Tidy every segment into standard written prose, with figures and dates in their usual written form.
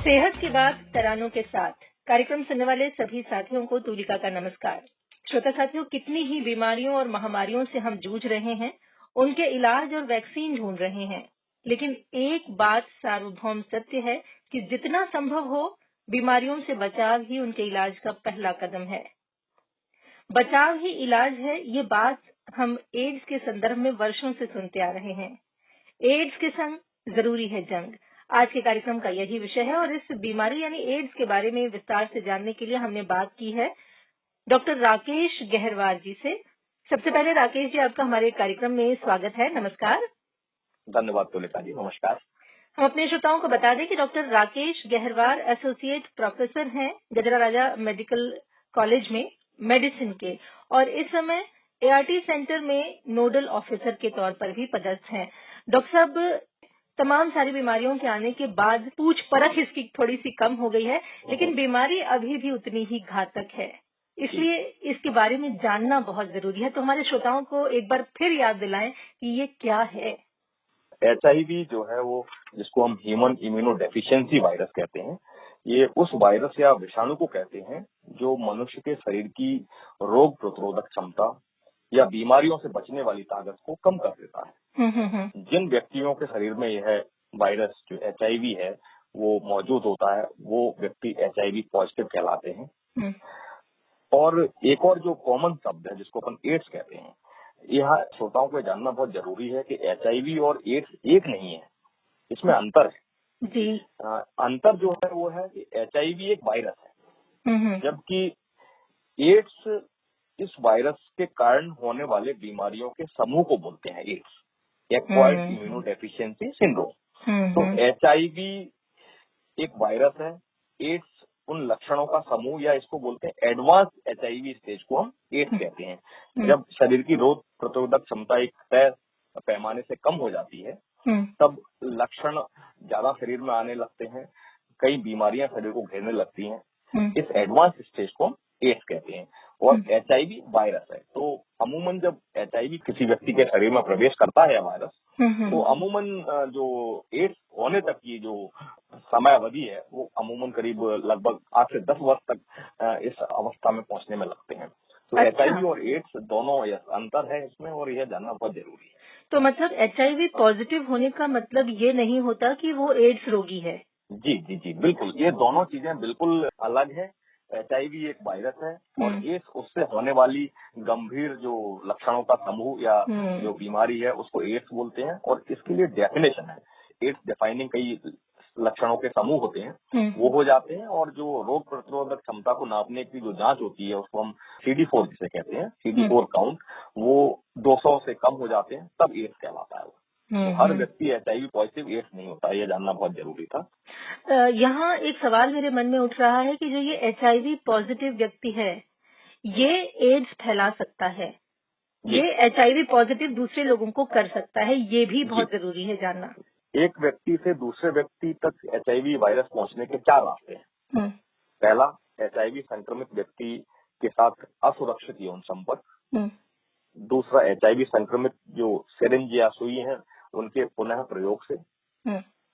सेहत की बात तरानों के साथ कार्यक्रम सुनने वाले सभी साथियों को तुलिका का नमस्कार। श्रोता साथियों, कितनी ही बीमारियों और महामारियों से हम जूझ रहे हैं, उनके इलाज और वैक्सीन ढूंढ रहे हैं, लेकिन एक बात सार्वभौम सत्य है कि जितना संभव हो बीमारियों से बचाव ही उनके इलाज का पहला कदम है। बचाव ही इलाज है, ये बात हम एड्स के संदर्भ में वर्षों से सुनते आ रहे हैं। एड्स के संग जरूरी है जंग, आज के कार्यक्रम का यही विषय है और इस बीमारी यानी एड्स के बारे में विस्तार से जानने के लिए हमने बात की है डॉक्टर राकेश गहरवार जी से। सबसे पहले राकेश जी, आपका हमारे कार्यक्रम में स्वागत है। नमस्कार। धन्यवाद तुलिका जी, नमस्कार। हम अपने श्रोताओं को बता दें कि doctor Rakesh Gaharwar associate professor हैं गजरा राजा मेडिकल कॉलेज में मेडिसिन के, और इस समय एआरटी सेंटर में नोडल ऑफिसर के तौर पर भी पदस्थ हैं। डॉक्टर साहब, तमाम सारी बीमारियों के आने के बाद पूछ परख इसकी थोड़ी सी कम हो गई है, लेकिन बीमारी अभी भी उतनी ही घातक है, इसलिए इसके बारे में जानना बहुत जरूरी है। तो हमारे श्रोताओं को एक बार फिर याद दिलाएं कि ये क्या है। HIV जो है वो, जिसको हम ह्यूमन इम्यूनो डेफिशिएंसी वायरस कहते हैं, ये उस वायरस या विषाणु को कहते हैं जो मनुष्य के शरीर की रोग प्रतिरोधक क्षमता या बीमारियों से बचने वाली ताकत को कम कर देता है। जिन व्यक्तियों के शरीर में यह वायरस जो HIV है वो मौजूद होता है, वो व्यक्ति HIV पॉजिटिव कहलाते हैं। और एक और जो कॉमन शब्द है जिसको अपन एड्स कहते हैं, यह श्रोताओं को जानना बहुत जरूरी है कि HIV और एड्स एक नहीं है, इसमें अंतर है जी। अंतर जो है वो है कि HIV एक वायरस है, जबकि एड्स इस वायरस के कारण होने वाले बीमारियों के समूह को बोलते हैं AIDS, acquired immuno deficiency syndrome. तो HIV एक वायरस है, एड्स उन लक्षणों का समूह या इसको बोलते हैं एडवांस HIV स्टेज को हम एड्स कहते हैं। जब शरीर की रोग प्रतिरोधक क्षमता एक तय पैमाने से कम हो जाती है तब लक्षण ज्यादा शरीर में आने लगते हैं, कई बीमारियां शरीर को घेरने लगती हैं। इस एडवांस स्टेज को हम एड्स कहते हैं और HIV वायरस है। तो अमूमन जब HIV किसी व्यक्ति के शरीर में प्रवेश करता है वायरस, तो अमूमन जो एड्स होने तक की जो समय अवधि है वो अमूमन करीब लगभग 8 से 10 वर्ष तक इस अवस्था में पहुंचने में लगते हैं। तो HIV और एड्स दोनों अंतर है इसमें, और यह जानना बहुत जरूरी है। तो मतलब HIV पॉजिटिव होने का मतलब ये नहीं होता कि वो एड्स रोगी है। जी जी जी, बिल्कुल, ये दोनों चीजें बिल्कुल अलग है। HIV एक वायरस है और एड्स उससे होने वाली गंभीर जो लक्षणों का समूह या जो बीमारी है उसको एड्स बोलते हैं, और इसके लिए डेफिनेशन है। एड्स डिफाइनिंग कई लक्षणों के समूह होते हैं, वो हो जाते हैं, और जो रोग प्रतिरोधक क्षमता को नापने की जो जांच होती है उसको हम CD4 जिसे कहते हैं, CD4 काउंट, वो 200 से कम हो जाते हैं, तब एड्स कहलाता है वो। तो हर व्यक्ति HIV पॉजिटिव एड्स नहीं होता, ये जानना बहुत जरूरी था। यहाँ एक सवाल मेरे मन में उठ रहा है कि जो ये HIV पॉजिटिव व्यक्ति है, ये एड्स फैला सकता है, ये HIV पॉजिटिव दूसरे लोगों को कर सकता है, ये भी बहुत जरूरी है जानना। एक व्यक्ति से दूसरे व्यक्ति तक HIV वायरस पहुंचने के 4 रास्ते हैं। पहला, HIV संक्रमित व्यक्ति के साथ असुरक्षित यौन संपर्क। दूसरा, HIV संक्रमित जो सिरिंज या सुई है उनके पुनः प्रयोग से।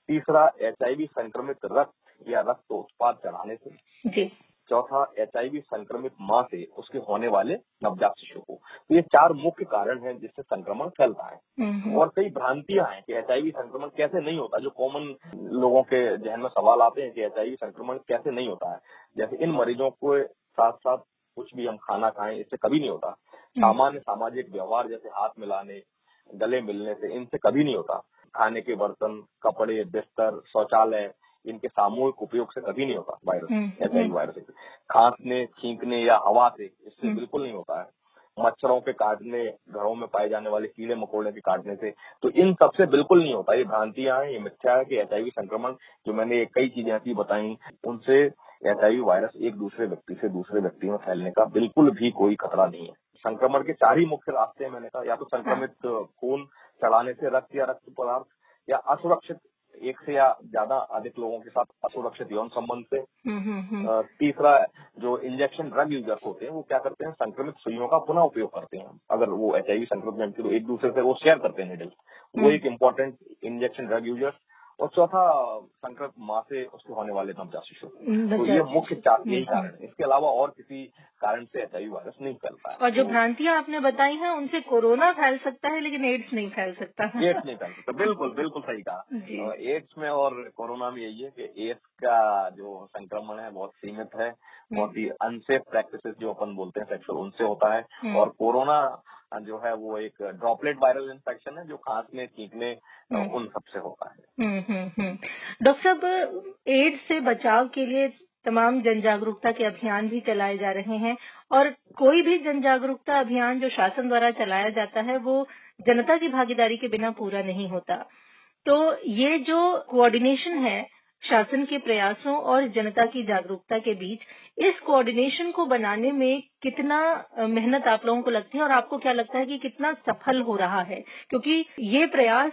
तीसरा, HIV संक्रमित रक्त या रक्त उत्पाद चढ़ाने से। चौथा, HIV संक्रमित मां से उसके होने वाले नवजात शिशु को। तो ये 4 मुख्य कारण हैं जिससे संक्रमण फैलता है। और कई भ्रांतियां हैं कि HIV संक्रमण कैसे नहीं होता, जो कॉमन लोगों के जहन में सवाल आते हैं कि HIV संक्रमण कैसे नहीं होता है। जैसे इन मरीजों को साथ साथ कुछ भी हम खाना खाएं इससे कभी नहीं होता। सामान्य सामाजिक व्यवहार जैसे हाथ मिलाने, गले मिलने से इनसे कभी नहीं होता। खाने के बर्तन, कपड़े, बिस्तर, शौचालय, इनके सामूहिक उपयोग से कभी नहीं होता वायरस, HIV वायरस। खांसने, छींकने या हवा से इससे बिल्कुल नहीं होता है। मच्छरों के काटने, घरों में पाए जाने वाले कीड़े मकोड़े के काटने से, तो इन सबसे बिल्कुल नहीं होता। ये भ्रांतियां हैं, ये मिथ्या है कि HIV संक्रमण, जो मैंने कई चीजें ऐसी बताई, उनसे HIV वायरस एक दूसरे व्यक्ति से दूसरे व्यक्ति में फैलने का बिल्कुल भी कोई खतरा नहीं है। संक्रमण के 4 ही मुख्य रास्ते हैं मैंने कहा, या तो संक्रमित खून चढ़ाने से, रक्त या रक्त पदार्थ, या असुरक्षित एक से या ज्यादा अधिक लोगों के साथ असुरक्षित यौन संबंध से। तीसरा, जो इंजेक्शन ड्रग यूजर्स होते हैं वो क्या करते हैं, संक्रमित सुइयों का पुनः उपयोग करते हैं। अगर वो HIV संक्रमित व्यक्ति तो एक दूसरे से वो शेयर करते हैं निडल, वो एक इम्पोर्टेंट इंजेक्शन ड्रग यूजर्स। और चौथा संक्रमित माँ से उसके होने वाले नवजात शिशु। तो ये मुख्य यही कारण है, इसके अलावा और किसी कारण से HIV वायरस नहीं फैलता है। और जो भ्रांतियां आपने बताई हैं उनसे कोरोना फैल सकता है लेकिन एड्स नहीं फैल सकता है। एड्स नहीं फैल सकता, बिल्कुल बिल्कुल सही कहा। एड्स में और कोरोना में यही है कि एड्स का जो संक्रमण है बहुत सीमित है, बहुत ही अनसेफ प्रैक्टिसेस जो अपन बोलते हैं सेक्सुअल, उनसे होता है। और कोरोना जो है वो एक ड्रॉपलेट वायरल इन्फेक्शन है जो खांसने छींकने उन सबसे होता है। डॉक्टर साहब, एड्स से बचाव के लिए तमाम जन जागरूकता के अभियान भी चलाए जा रहे हैं और कोई भी जन जागरूकता अभियान जो शासन द्वारा चलाया जाता है वो जनता की भागीदारी के बिना पूरा नहीं होता। तो ये जो कोऑर्डिनेशन है शासन के प्रयासों और जनता की जागरूकता के बीच, इस कोऑर्डिनेशन को बनाने में कितना मेहनत आप लोगों को लगती है और आपको क्या लगता है कि कितना सफल हो रहा है? क्योंकि ये प्रयास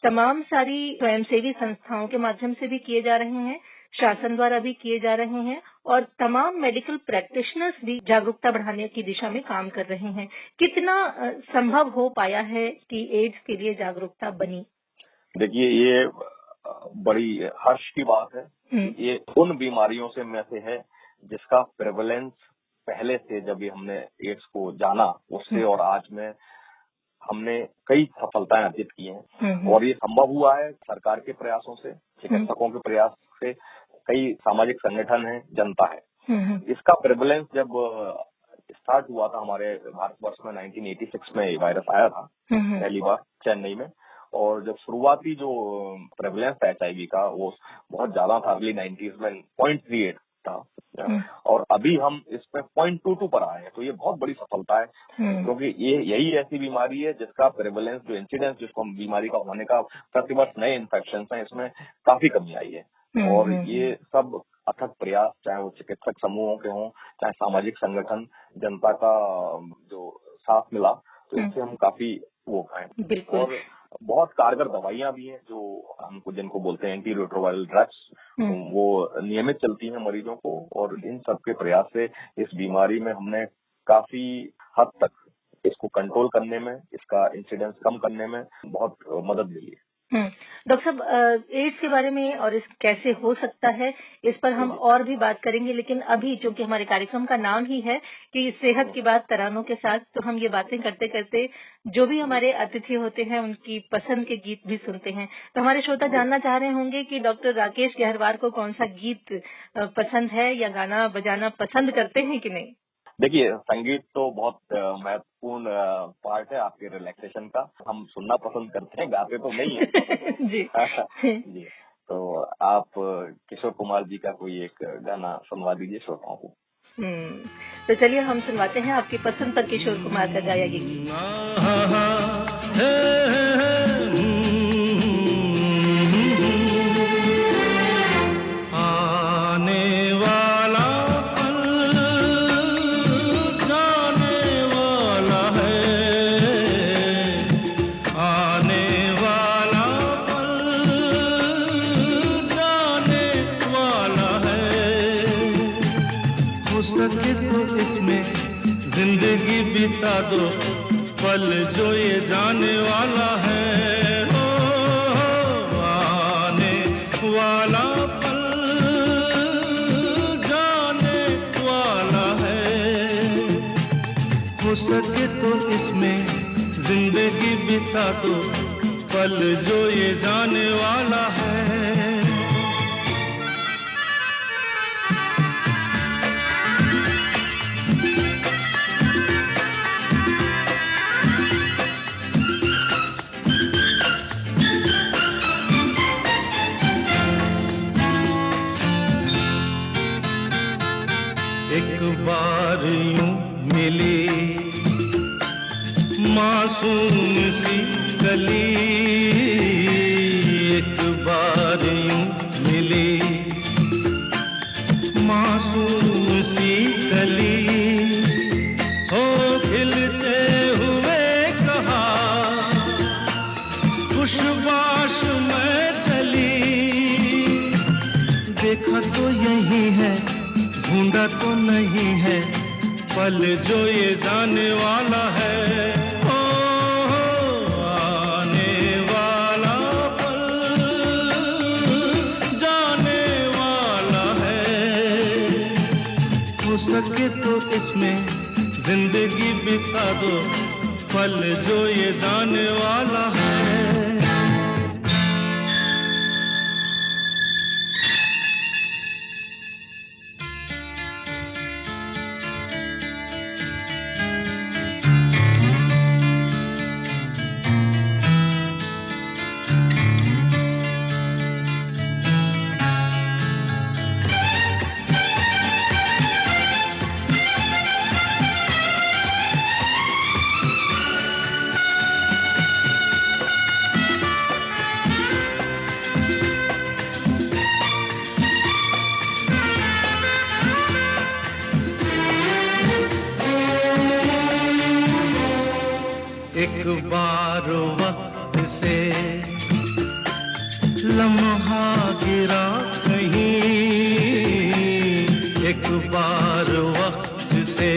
तमाम सारी स्वयंसेवी संस्थाओं के माध्यम से भी किए जा रहे हैं, शासन द्वारा भी किए जा रहे हैं और तमाम मेडिकल प्रैक्टिशनर्स भी जागरूकता बढ़ाने की दिशा में काम कर रहे हैं। कितना संभव हो पाया है कि एड्स के लिए जागरूकता बनी? देखिए, ये बड़ी हर्ष की बात है। ये उन बीमारियों से में से है जिसका प्रेवलेंस पहले से जब हमने एड्स को जाना उससे और आज में हमने कई सफलताएं अर्जित की हैं। और ये संभव हुआ है सरकार के प्रयासों से, चिकित्सकों के प्रयास से, कई सामाजिक संगठन है, जनता है। इसका प्रेवलेंस जब स्टार्ट हुआ था हमारे भारतवर्ष में 1986 में वायरस आया था पहली बार चेन्नई में, और जब शुरुआती जो प्रेवलेंस था HIV का वो बहुत ज्यादा था, अर्ली 90s में 0.38 था और अभी हम इसमें 0.22 पर आए हैं। तो ये बहुत बड़ी सफलता है क्योंकि ये यही ऐसी बीमारी है जिसका प्रेवलेंस, जो इंसिडेंस जिसको बीमारी का होने का प्रतिवर्ष नए इन्फेक्शन है, इसमें काफी कमी आई है। और ये सब अथक प्रयास, चाहे वो चिकित्सक समूहों के हों, चाहे सामाजिक संगठन, जनता का जो साथ मिला, तो इससे हम काफी वो खाएं। और बहुत कारगर दवाइयां भी हैं जो हमको जिनको बोलते हैं एंटी रेट्रोवायरल ड्रग्स, वो नियमित चलती हैं मरीजों को। और इन सब के प्रयास से इस बीमारी में हमने काफी हद तक इसको कंट्रोल करने में, इसका इंसिडेंस कम करने में बहुत मदद मिली है। डॉक्टर साहब, एड्स के बारे में और इस कैसे हो सकता है इस पर हम और भी बात करेंगे, लेकिन अभी चूंकि हमारे कार्यक्रम का नाम ही है कि सेहत की बात तरानों के साथ, तो हम ये बातें करते करते जो भी हमारे अतिथि होते हैं उनकी पसंद के गीत भी सुनते हैं। तो हमारे श्रोता जानना चाह रहे होंगे कि डॉक्टर राकेश गहरवार को कौन सा गीत पसंद है या गाना बजाना पसंद करते हैं कि नहीं? देखिए, संगीत तो बहुत महत्वपूर्ण पार्ट है आपके रिलैक्सेशन का। हम सुनना पसंद करते हैं, गाते तो नहीं है। जी। तो आप किशोर कुमार जी का कोई एक गाना सुनवा दीजिए श्रोताओं को। तो चलिए हम सुनवाते हैं आपकी पसंद पर किशोर कुमार का गाया ये गीत। जिंदगी बिता दो पल जो ये जाने वाला है, आने वाला पल जाने वाला है। हो सके तो इसमें जिंदगी बिता दो पल जो ये जाने वाला है। एक बार यूं मिली मासूम सी कली, एक बार यूं मिली मासूम सी कली, हो खिलते हुए कहा खुशबाश में चली, देखा तो यही है ढूंढा तो नहीं है पल जो ये जाने वाला है, आने वाला पल हो सके तो इसमें जिंदगी बिता दो, पल जो ये जाने वाला है। एक बार वक्त से लम्हा गिरा कहीं, एक बार वक्त से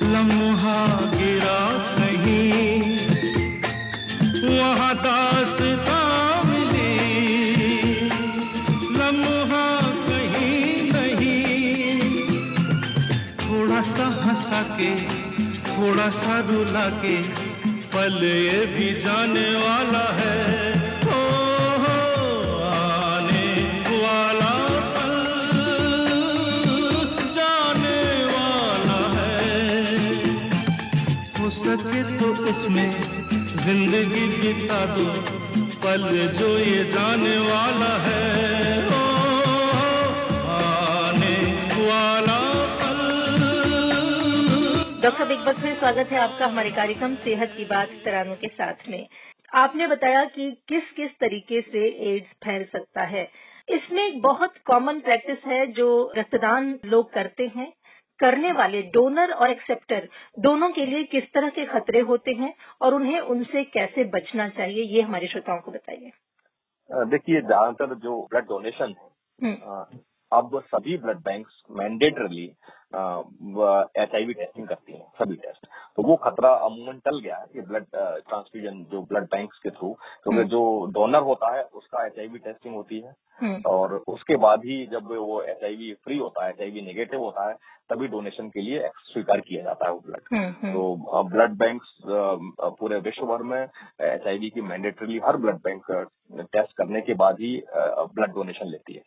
लम्हा गिरा कहीं, वहाँ दास्तां मिली, लम्हा कहीं नहीं। थोड़ा सा हंसा के, थोड़ा सा रुला के, पल ये भी जाने वाला है। हो आने वाला पल जाने वाला है। हो सके तो इसमें जिंदगी बिता दो, पल जो ये जाने वाला है। हो आने वाला। डॉक्टर, एक बार फिर स्वागत है आपका हमारे कार्यक्रम सेहत की बात तरानों के साथ में। आपने बताया कि किस किस तरीके से एड्स फैल सकता है। इसमें एक बहुत कॉमन प्रैक्टिस है जो रक्तदान लोग करते हैं। करने वाले डोनर और एक्सेप्टर दोनों के लिए किस तरह के खतरे होते हैं और उन्हें उनसे कैसे बचना चाहिए, ये हमारे श्रोताओं को बताइए। देखिए, ज्यादातर जो ब्लड डोनेशन है, अब सभी blood banks mandatorily HIV testing करती हैं, सभी टेस्ट। तो वो खतरा अमूमन टल गया है कि ब्लड ट्रांसफ्यूजन जो ब्लड बैंक्स के थ्रू, क्योंकि जो डोनर होता है उसका HIV टेस्टिंग होती है और उसके बाद ही जब वो HIV फ्री होता है, HIV नेगेटिव होता है, तभी डोनेशन के लिए स्वीकार किया जाता है वो ब्लड। तो ब्लड बैंक्स पूरे विश्व भर में HIV की मैंडेटरीली हर ब्लड बैंक टेस्ट करने के बाद ही ब्लड डोनेशन लेती है।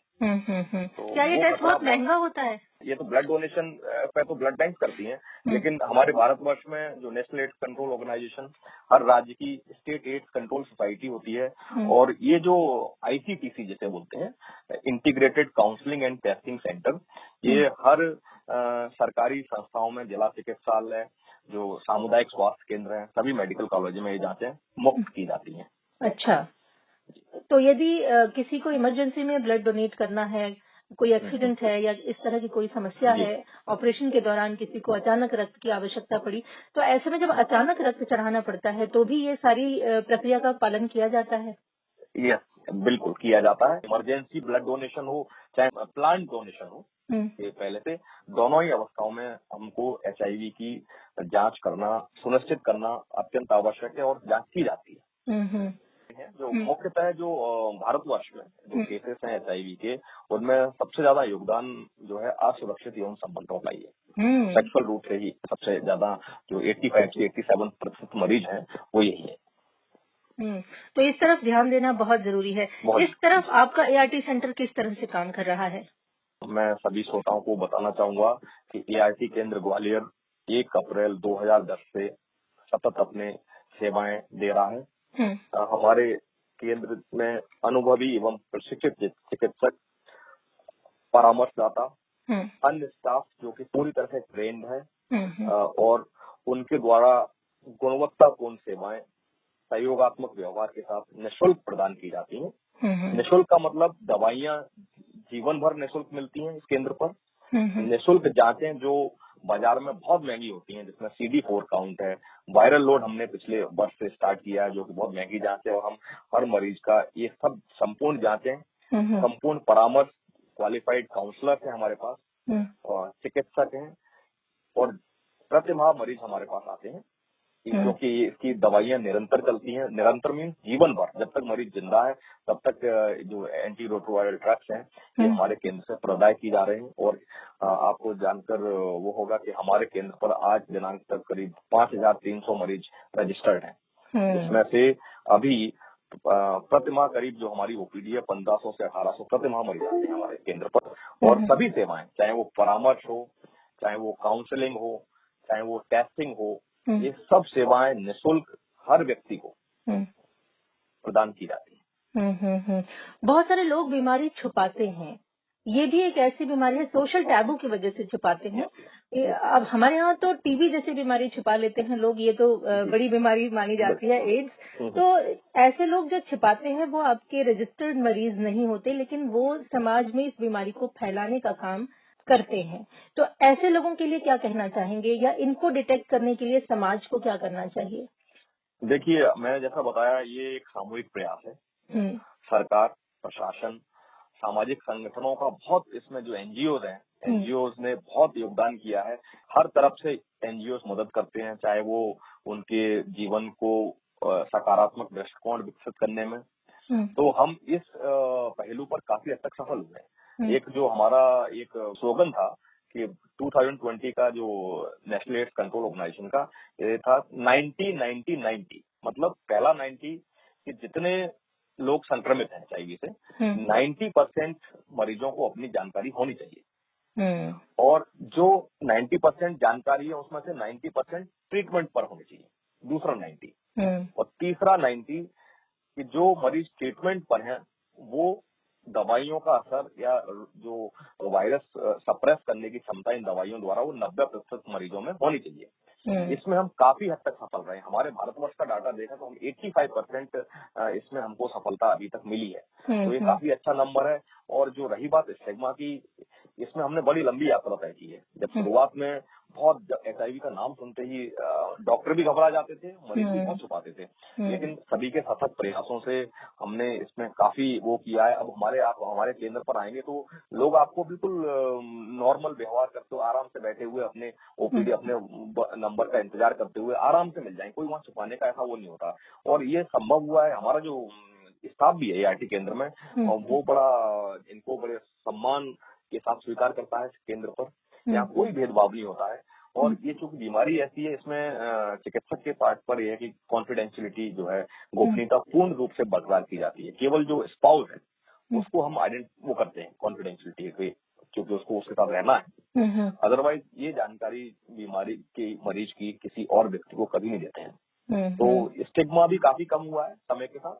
तो क्या ये टेस्ट बहुत महंगा होता है? ये तो ब्लड डोनेशन पे तो ब्लड बैंक करती हैं, लेकिन हमारे भारतवर्ष में जो नेशनल एड्स कंट्रोल ऑर्गेनाइजेशन, हर राज्य की स्टेट एड्स कंट्रोल सोसाइटी होती है, और ये जो ICTC जिसे बोलते हैं, integrated counselling and testing centre, ये हर सरकारी संस्थाओं में, जिला चिकित्सालय, जो सामुदायिक स्वास्थ्य केंद्र हैं, सभी मेडिकल कॉलेज में ये जांचें मुफ्त की जाती हैं। अच्छा, तो यदि किसी को इमरजेंसी में ब्लड डोनेट करना है, कोई एक्सीडेंट है या इस तरह की कोई समस्या है, ऑपरेशन के दौरान किसी को अचानक रक्त की आवश्यकता पड़ी, तो ऐसे में जब अचानक रक्त चढ़ाना पड़ता है तो भी ये सारी प्रक्रिया का पालन किया जाता है? यस, बिल्कुल किया जाता है। इमरजेंसी ब्लड डोनेशन हो चाहे प्लांट डोनेशन हो, ये पहले से दोनों ही अवस्थाओं में हमको HIV की जांच करना, सुनिश्चित करना अत्यंत आवश्यक है और जांच की जाती है। जो मुख्यतः जो भारतवर्ष में जो केसेस हैं HIV के, उनमें सबसे ज्यादा योगदान जो है असुरक्षित यौन संबंधों का ही है। सेक्सुअल रूट से ही सबसे ज्यादा जो 85 से 87% मरीज हैं वो यही है। तो इस तरफ ध्यान देना बहुत जरूरी है। इस तरफ आपका ART सेंटर किस तरह से काम कर रहा है? मैं सभी श्रोताओं को बताना चाहूंगा कि ART केंद्र ग्वालियर 1 अप्रैल 2010 से सतत अपने सेवाएं दे रहा है। हमारे केंद्र में अनुभवी एवं प्रशिक्षित चिकित्सक, परामर्शदाता, अन्य स्टाफ जो कि पूरी तरह से ट्रेंड है और उनके द्वारा गुणवत्तापूर्ण सेवाएं सहयोगात्मक व्यवहार के साथ निःशुल्क प्रदान की जाती हैं। निःशुल्क का मतलब दवाइयां जीवन भर निःशुल्क मिलती हैं इस केंद्र पर। निःशुल्क जांचें जो बाजार में बहुत महंगी होती हैं, जिसमें CD4 काउंट है, वायरल लोड हमने पिछले वर्ष से स्टार्ट किया है, जो कि बहुत महंगी जांच है, और हम हर मरीज का ये सब संपूर्ण जांचें, संपूर्ण परामर्श, क्वालिफाइड काउंसलर है हमारे पास और चिकित्सक हैं, और प्रतिमाह मरीज हमारे पास आते हैं क्योंकि इसकी दवाइयां निरंतर चलती हैं। निरंतर मीन्स जीवन भर, जब तक मरीज जिंदा है तब तक जो एंटी रेट्रोवायरल ड्रग्स हैं ये हमारे केंद्र से प्रदाय की जा रहे हैं। और आपको जानकर वो होगा कि हमारे केंद्र पर आज दिनांक तक करीब 5,300 मरीज रजिस्टर्ड हैं। इसमें से अभी प्रतिमाह करीब जो हमारी ओपीडी है 1500 से 1800 प्रतिमाह मरीज आते हैं हमारे केंद्र पर। और सभी सेवाएं, चाहे वो परामर्श हो, चाहे वो काउंसलिंग हो, चाहे वो टेस्टिंग हो, ये सब सेवाएं निःशुल्क हर व्यक्ति को प्रदान की जाती है। बहुत सारे लोग बीमारी छुपाते हैं, ये भी एक ऐसी बीमारी है, सोशल टैबू की वजह से छुपाते हैं। अब हमारे यहाँ तो टीबी जैसी बीमारी छुपा लेते हैं लोग, ये तो बड़ी बीमारी मानी जाती है, एड्स। तो ऐसे लोग जो छुपाते हैं वो आपके रजिस्टर्ड मरीज नहीं होते, लेकिन वो समाज में इस बीमारी को फैलाने का काम करते हैं। तो ऐसे लोगों के लिए क्या कहना चाहेंगे, या इनको डिटेक्ट करने के लिए समाज को क्या करना चाहिए? देखिए, मैंने जैसा बताया, ये एक सामूहिक प्रयास है। सरकार, प्रशासन, सामाजिक संगठनों का बहुत, इसमें जो एनजीओज हैं, एनजीओज ने बहुत योगदान किया है। हर तरफ से एनजीओज मदद करते हैं, चाहे वो उनके जीवन को सकारात्मक दृष्टिकोण विकसित करने में। तो हम इस पहलू पर काफी हद तक सफल हुए हैं। एक जो हमारा एक स्लोगन था कि 2020 का जो नेशनल एड्स कंट्रोल ऑर्गेनाइजेशन का, ये था 90-90-90, मतलब पहला 90 कि जितने लोग संक्रमित हैं HIV से 90% मरीजों को अपनी जानकारी होनी चाहिए। और जो 90% जानकारी है उसमें से 90% ट्रीटमेंट पर होनी चाहिए, दूसरा 90। और तीसरा 90 कि जो मरीज ट्रीटमेंट पर हैं वो दवाइयों का असर या जो वायरस सप्रेस करने की क्षमता इन दवाइयों द्वारा वो 90% मरीजों में होनी चाहिए। इसमें हम काफी हद तक सफल रहे हैं। हमारे भारतवर्ष का डाटा देखा तो हम 85% इसमें हमको सफलता अभी तक मिली है। तो ये काफी अच्छा नंबर है। और जो रही बात स्टिग्मा की, इसमें हमने बड़ी लंबी यात्रा तय की है। जब शुरुआत में बहुत HIV का नाम सुनते ही डॉक्टर भी घबरा जाते थे, मरीज भी बहुत छुपाते थे, लेकिन सभी के सतत प्रयासों से हमने इसमें काफी वो किया है। अब आप हमारे केंद्र पर आएंगे तो लोग आपको बिल्कुल नॉर्मल व्यवहार करते हुए, आराम से बैठे हुए, अपने ओपीडी, अपने नंबर का इंतजार करते हुए आराम से मिल जाएंगे। कोई वहाँ छुपाने का ऐसा वो नहीं होता। और ये संभव हुआ है, हमारा जो स्टाफ भी है ART केंद्र में, वो इनको बड़े सम्मान के साथ स्वीकार करता है केंद्र पर। यहाँ कोई भेदभाव नहीं होता है। और ये चूंकि बीमारी ऐसी है, इसमें चिकित्सक के पार्ट पर यह है कि कॉन्फिडेंशियलिटी जो है, गोपनीयता पूर्ण रूप से बरकरार की जाती है। केवल जो स्पाउस है उसको हम वो करते हैं कॉन्फिडेंशियलिटी, क्योंकि उसको उसके साथ रहना है। अदरवाइज ये जानकारी बीमारी के मरीज की किसी और व्यक्ति को कभी नहीं देते हैं। तो स्टिग्मा भी काफी कम हुआ है समय के साथ।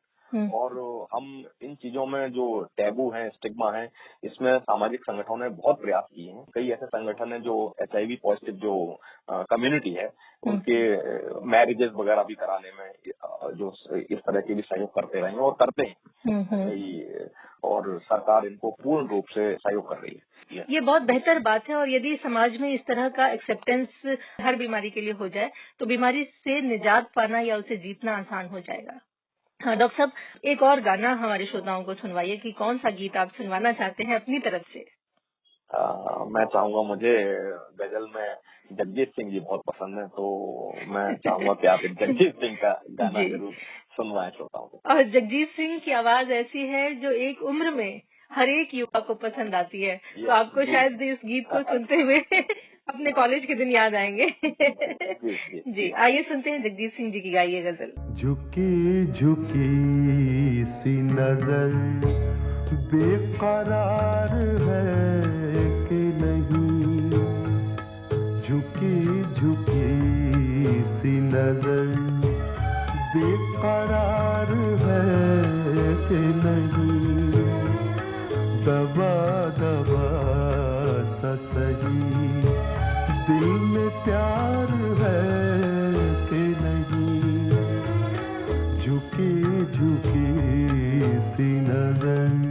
और हम इन चीजों में जो टैबू है, स्टिग्मा है, इसमें सामाजिक संगठनों ने बहुत प्रयास किए हैं। कई ऐसे संगठन हैं जो HIV पॉजिटिव जो कम्युनिटी है उनके मैरिजेस वगैरह भी कराने में जो इस तरह के भी सहयोग करते रहे हैं और करते हैं। और सरकार इनको पूर्ण रूप से सहयोग कर रही है। ये बहुत बेहतर बात है। और यदि समाज में इस तरह का एक्सेप्टेंस हर बीमारी के लिए हो जाए तो बीमारी से निजात पाना या उसे जीतना आसान हो जाएगा। हाँ डॉक्टर साहब, एक और गाना हमारे श्रोताओं को सुनवाइए कि कौन सा गीत आप सुनवाना चाहते हैं अपनी तरफ से? मैं चाहूंगा, मुझे गजल में जगजीत सिंह जी बहुत पसंद है, तो मैं चाहूंगा कि आप जगजीत सिंह का गाना जरूर सुनवाएं श्रोताओं को। और जगजीत सिंह की आवाज ऐसी है जो एक उम्र में हर एक युवा को पसंद आती है। तो आपको शायद इस गीत को सुनते हुए अपने कॉलेज के दिन याद आएंगे। जी, आइए सुनते हैं जगजीत सिंह जी की गाई गजल। झुकी झुकी सी नजर बेकरार है कि नहीं, झुकी झुकी सी नजर बेकरार है कि नहीं, दबा दबा सा सही दिल में प्यार है कि नहीं, झुकी झुकी सी नजर।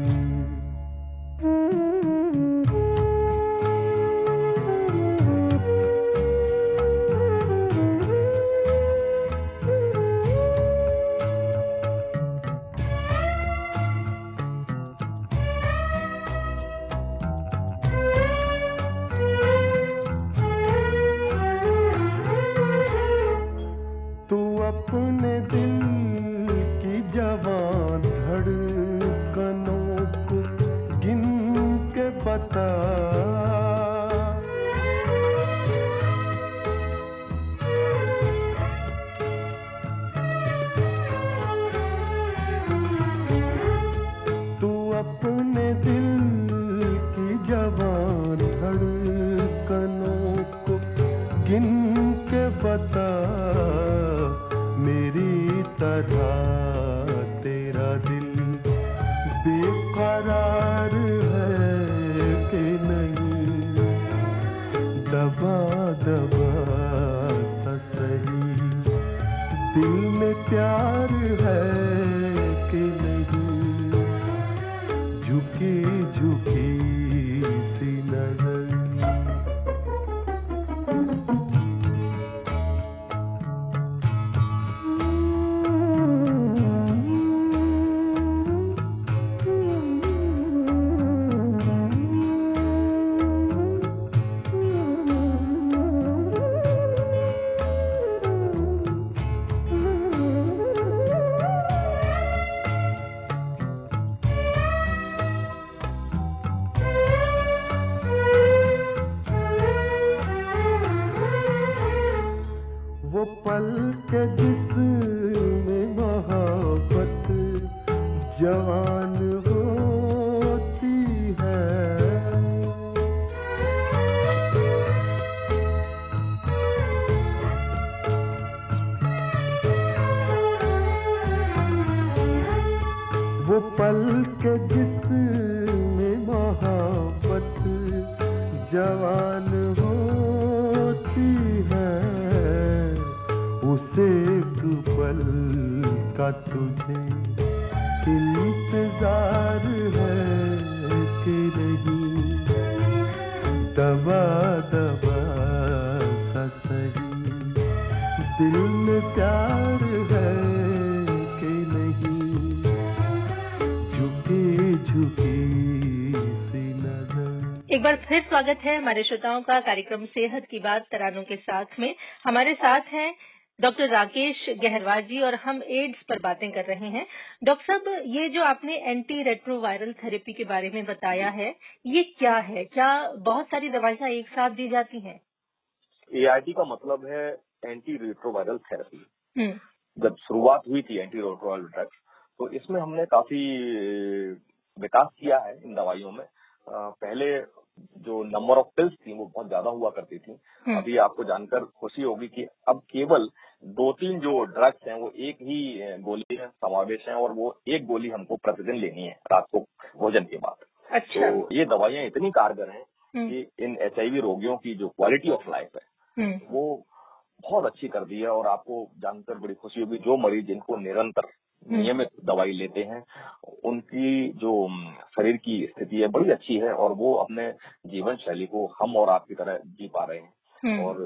गिन के बता मेरी तरह तेरा दिल बेकरार है कि नहीं, दबा दबा सा सही दिल में प्यार है कि नहीं, झुकी झुकी सी नजर। वो पल के जिसमें मोहब्बत जवान होती है, वो पल के जिसमें मोहब्बत जवान होती है, उसे एक पल का तुझे इंतजार है कि नहीं, दबा दबा सा सही दिल में प्यार है कि नहीं, झुकी झुकी सी नजर। एक बार फिर स्वागत है हमारे श्रोताओं का कार्यक्रम सेहत की बात तरानों के साथ में। हमारे साथ हैं डॉक्टर राकेश गहरवार जी और हम एड्स पर बातें कर रहे हैं। डॉक्टर साहब, ये जो आपने एंटी रेट्रोवायरल थेरेपी के बारे में बताया है, ये क्या है? क्या बहुत सारी दवाइयां एक साथ दी जाती हैं? ART का मतलब है एंटी रेट्रोवायरल थेरेपी। जब शुरुआत हुई थी एंटी रेट्रोवायरल ड्रग्स, तो इसमें हमने काफी विकास किया है इन दवाइयों में। पहले जो नंबर ऑफ पिल्स थी वो बहुत ज्यादा हुआ करती थी। अभी आपको जानकर खुशी होगी कि अब केवल 2-3 जो ड्रग्स हैं वो एक ही गोली में समावेश है, और वो एक गोली हमको प्रतिदिन लेनी है रात को भोजन के बाद। अच्छा। तो ये दवाइयां इतनी कारगर हैं कि इन HIV रोगियों की जो क्वालिटी ऑफ लाइफ है वो बहुत अच्छी कर दी है। और आपको जानकर बड़ी खुशी होगी, जो मरीज जिनको निरंतर नियमित दवाई लेते हैं उनकी जो शरीर की स्थिति है बड़ी अच्छी है, और वो अपने जीवन शैली को हम और आपकी तरह जी पा रहे हैं। और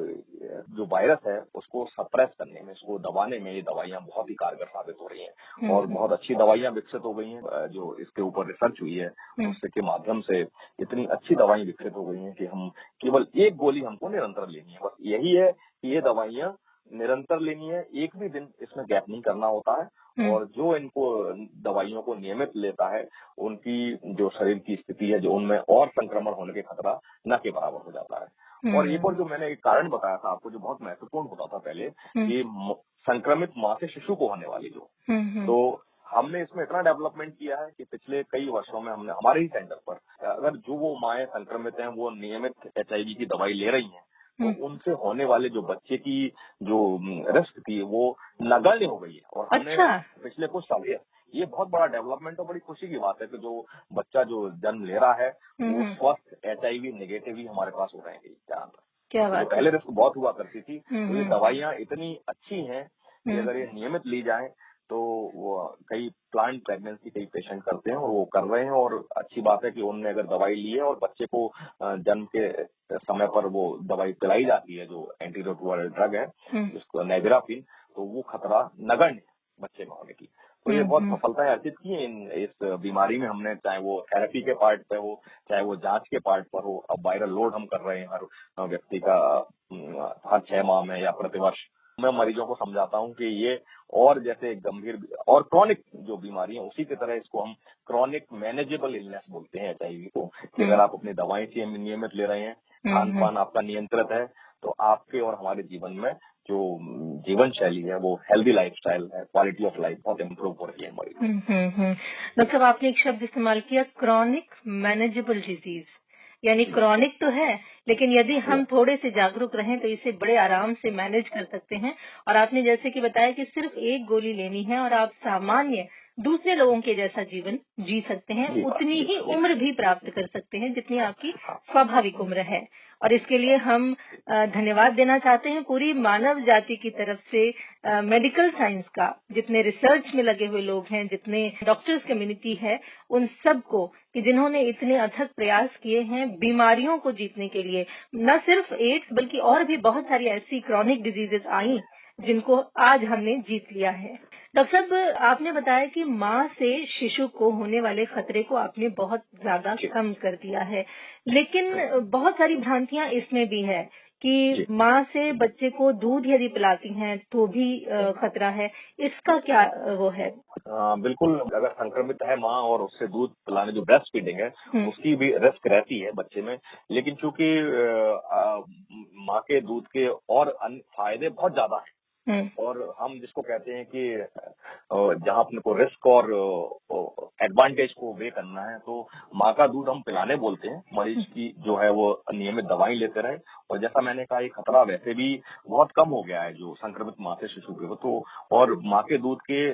जो वायरस है उसको सप्रेस करने में, उसको दबाने में ये दवाइयां बहुत ही कारगर साबित हो रही हैं। और बहुत अच्छी दवाइयां विकसित हो गई हैं, जो इसके ऊपर रिसर्च हुई है उसके माध्यम से इतनी अच्छी दवाई विकसित हो गई हैं कि हम केवल एक गोली हमको निरंतर लेनी है। बस यही है कि ये दवाइयां निरंतर लेनी है, एक भी दिन इसमें गैप नहीं करना होता है। और जो इनको दवाइयों को नियमित लेता है उनकी जो शरीर की स्थिति है, जो उनमें और संक्रमण होने के खतरा न के बराबर हो जाता है। और एक और जो मैंने एक कारण बताया था आपको, जो बहुत महत्वपूर्ण होता था पहले, कि संक्रमित माँ से शिशु को होने वाली जो, तो हमने इसमें इतना डेवलपमेंट किया है कि पिछले कई वर्षों में हमने हमारे ही सेंटर पर अगर जो वो माएँ संक्रमित हैं वो नियमित HIV की दवाई ले रही हैं, तो उनसे होने वाले जो बच्चे की जो रिस्क थी वो नगण्य हो गई है। और हमने पिछले कुछ साल ये बहुत बड़ा डेवलपमेंट और बड़ी खुशी की बात है कि जो बच्चा जो जन्म ले रहा है वो स्वस्थ HIV नेगेटिव ही हमारे पास हो रहे हैं। क्या बात है। पहले रिस्क बहुत हुआ करती थी, तो ये दवाइयां इतनी अच्छी हैं कि अगर ये नियमित ली जाए तो वो कई प्लांट प्रेगनेंसी कई पेशेंट करते हैं और वो कर रहे हैं। और अच्छी बात है कि उन्होंने अगर दवाई ली है और बच्चे को जन्म के समय पर वो दवाई पिलाई जाती है, जो एंटी रेट्रोवायरल ड्रग है जिसको नेविरापिन, तो वो खतरा नगण्य बच्चे में होने की। तो ये बहुत सफलताएं अर्जित की हैं इस बीमारी में हमने, चाहे वो थेरेपी के पार्ट पे हो, चाहे वो जांच के पार्ट पर हो। अब वायरल लोड हम कर रहे हैं हर व्यक्ति का हर 6 माह में या प्रतिवर्ष। मैं मरीजों को समझाता हूं कि ये और जैसे गंभीर और क्रॉनिक जो बीमारी है उसी की तरह इसको हम क्रॉनिक मैनेजेबल इलनेस बोलते हैं HIV को। कि अगर आप अपनी दवाएं नियमित ले रहे हैं, खान पान आपका नियंत्रित है, तो आपके और हमारे जीवन में जो जीवन शैली है वो हेल्दी लाइफस्टाइल है, क्वालिटी ऑफ लाइफ बहुत इम्प्रूव हो रही है हमारी। मतलब आपने एक शब्द इस्तेमाल किया, क्रॉनिक मैनेजेबल डिजीज। यानी क्रॉनिक तो है लेकिन यदि हम थोड़े से जागरूक रहें तो इसे बड़े आराम से मैनेज कर सकते हैं। और आपने जैसे कि बताया कि सिर्फ एक गोली लेनी है और आप सामान्य दूसरे लोगों के जैसा जीवन जी सकते हैं, उतनी ही उम्र भी प्राप्त कर सकते हैं जितनी आपकी स्वाभाविक उम्र है। और इसके लिए हम धन्यवाद देना चाहते हैं पूरी मानव जाति की तरफ से, मेडिकल साइंस का, जितने रिसर्च में लगे हुए लोग हैं, जितने डॉक्टर्स कम्युनिटी है, उन सब को कि जिन्होंने इतने अथक प्रयास किए हैं बीमारियों को जीतने के लिए। न सिर्फ एड्स बल्कि और भी बहुत सारी ऐसी क्रॉनिक डिजीजेस आई जिनको आज हमने जीत लिया है। डॉक्टर साहब, आपने बताया कि माँ से शिशु को होने वाले खतरे को आपने बहुत ज्यादा कम कर दिया है, लेकिन बहुत सारी भ्रांतियां इसमें भी है कि माँ से बच्चे को दूध यदि पिलाती हैं तो भी खतरा है। इसका क्या वो है? बिल्कुल, अगर संक्रमित है माँ और उससे दूध पिलाने, जो ब्रेस्ट फीडिंग है, उसकी भी रिस्क रहती है बच्चे में। लेकिन चूंकि माँ के दूध के और अन्य फायदे बहुत ज्यादा हैं, और हम जिसको कहते हैं कि जहाँ अपने को रिस्क और एडवांटेज को वे करना है, तो माँ का दूध हम पिलाने बोलते हैं। मरीज की जो है वो नियमित दवाई लेते रहे, और जैसा मैंने कहा ये खतरा वैसे भी बहुत कम हो गया है जो संक्रमित माँ से शिशु के हो। तो और माँ के दूध के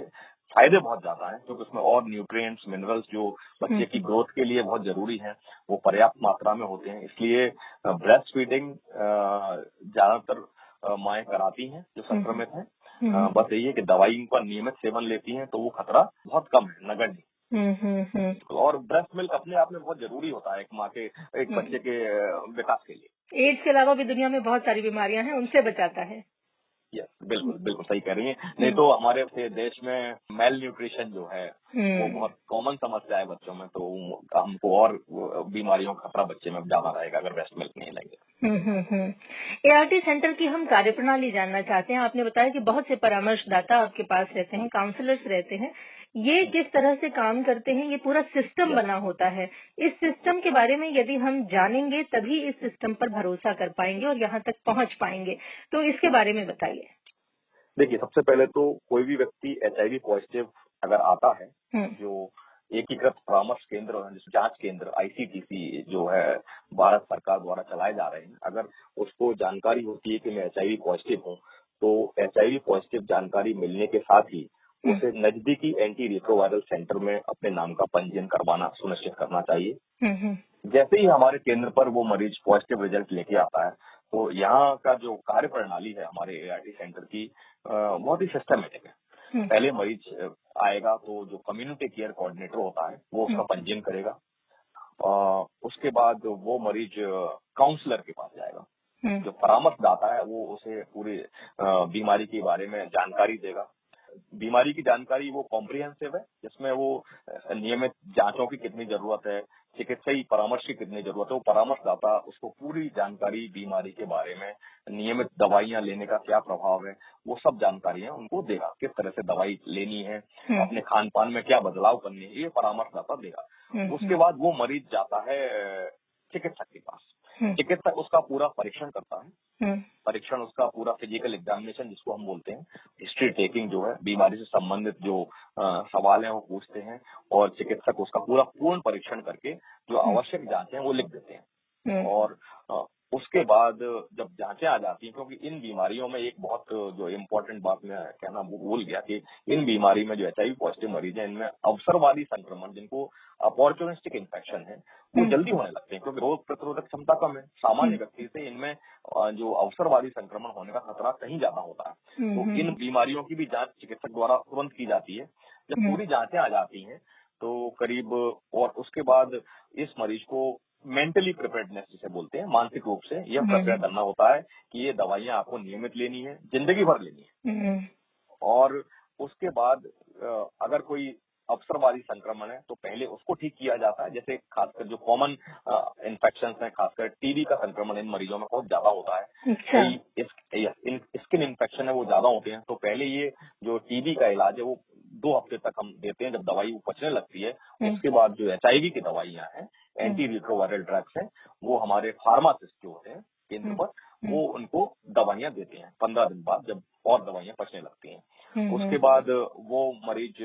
फायदे बहुत ज्यादा हैं, क्योंकि उसमें और न्यूट्रिएंट्स, मिनरल्स जो बच्चे की ग्रोथ के लिए बहुत जरूरी हैं, वो पर्याप्त मात्रा में होते हैं। इसलिए ब्रेस्ट फीडिंग ज्यादातर माएँ कराती हैं जो संक्रमित हैं। बस यही है कि दवाई का नियमित सेवन लेती हैं तो वो खतरा बहुत कम है, नगण्य। और ब्रेस्ट मिल्क अपने आप में बहुत जरूरी होता है एक माँ के, एक बच्चे के विकास के लिए। एड्स के अलावा भी दुनिया में बहुत सारी बीमारियां हैं, उनसे बचाता है। बिल्कुल बिल्कुल सही कह रही हैं। नहीं तो हमारे देश में मेल न्यूट्रिशन जो है वो बहुत कॉमन समस्या है बच्चों में, तो हमको और बीमारियों का खतरा बच्चे में ज्यादा रहेगा अगर ब्रेस्ट मिल्क नहीं लेंगे। एआरटी सेंटर की हम कार्यप्रणाली जानना चाहते हैं। आपने बताया कि बहुत से परामर्शदाता आपके पास रहते हैं, काउंसलर्स रहते हैं। ये किस तरह से काम करते हैं? ये पूरा सिस्टम बना होता है। इस सिस्टम के बारे में यदि हम जानेंगे तभी इस सिस्टम पर भरोसा कर पाएंगे और यहाँ तक पहुँच पाएंगे, तो इसके बारे में बताइए। देखिए, सबसे पहले तो कोई भी व्यक्ति HIV पॉजिटिव अगर आता है, जो एकीकृत परामर्श केंद्र, जांच केंद्र ICTC जो है भारत सरकार द्वारा चलाए जा रहे हैं, अगर उसको जानकारी होती है कि मैं HIV पॉजिटिव हूँ, तो HIV पॉजिटिव जानकारी मिलने के साथ ही उसे नजदीकी एंटी रिट्रोवायरल सेंटर में अपने नाम का पंजीयन करवाना सुनिश्चित करना चाहिए। जैसे ही हमारे केंद्र पर वो मरीज पॉजिटिव रिजल्ट लेके आता है, तो यहाँ का जो कार्य प्रणाली है हमारे ART सेंटर की बहुत ही सिस्टमेटिक है। पहले मरीज आएगा तो जो कम्युनिटी केयर कोऑर्डिनेटर होता है वो उसका पंजीयन करेगा। उसके बाद वो मरीज काउंसलर के पास जाएगा। जो परामर्शदाता है वो उसे पूरी बीमारी के बारे में जानकारी देगा। बीमारी की जानकारी वो कॉम्प्रिहेंसिव है, जिसमें वो नियमित जांचों की कितनी जरूरत है, चिकित्सीय परामर्श की कितनी जरूरत है, वो परामर्शदाता उसको पूरी जानकारी बीमारी के बारे में, नियमित दवाइयां लेने का क्या प्रभाव है, वो सब जानकारियां उनको देगा। किस तरह से दवाई लेनी है, अपने खान पान में क्या बदलाव करने है, ये परामर्शदाता देगा। उसके बाद वो मरीज जाता है चिकित्सक के पास। चिकित्सक उसका पूरा परीक्षण करता है। परीक्षण उसका पूरा फिजिकल एग्जामिनेशन जिसको हम बोलते हैं, हिस्ट्री टेकिंग जो है, बीमारी से संबंधित जो सवाल हैं वो पूछते हैं, और चिकित्सक उसका पूरा पूर्ण परीक्षण करके जो आवश्यक जांचें हैं वो लिख देते हैं। और उसके बाद जब जांचें आ जाती हैं, क्योंकि इन बीमारियों में एक बहुत जो इम्पोर्टेंट बात मैं कहना भूल गया कि इन बीमारी में जो HIV पॉजिटिव मरीज हैं, इनमें अवसरवादी संक्रमण, जिनको अपॉर्चुनिस्टिक इन्फेक्शन है, वो जल्दी होने लगते हैं, क्योंकि रोग प्रतिरोधक क्षमता कम है। सामान्य व्यक्ति से इनमें जो अवसरवादी संक्रमण होने का खतरा कहीं ज्यादा होता है। तो इन बीमारियों की भी जांच चिकित्सक द्वारा तुरंत की जाती है। जब पूरी जांचें आ जाती हैं तो करीब, और उसके बाद इस मरीज को मेंटली प्रिपेयर्डनेस जिसे बोलते हैं, मानसिक रूप से यह प्रक्रिया करना होता है कि ये दवाइयां आपको नियमित लेनी है, जिंदगी भर लेनी है। और उसके बाद अगर कोई अवसरवादी संक्रमण है तो पहले उसको ठीक किया जाता है। जैसे खासकर जो कॉमन इन्फेक्शन है, खासकर TB का संक्रमण इन मरीजों में बहुत ज्यादा होता है। स्किन इन्फेक्शन है वो ज्यादा होते हैं, तो पहले ये जो TB का इलाज है वो 2 हफ्ते तक हम देते हैं, जब दवाई वो पचने लगती है। उसके बाद जो HIV की दवाइयां हैं, एंटी रिट्रोवायरल ड्रग्स हैं, वो हमारे फार्मासिस्ट जो होते हैं केंद्र पर, वो उनको दवाइयां देते हैं 15 दिन बाद, जब और दवाइयां पचने लगती हैं। उसके बाद वो मरीज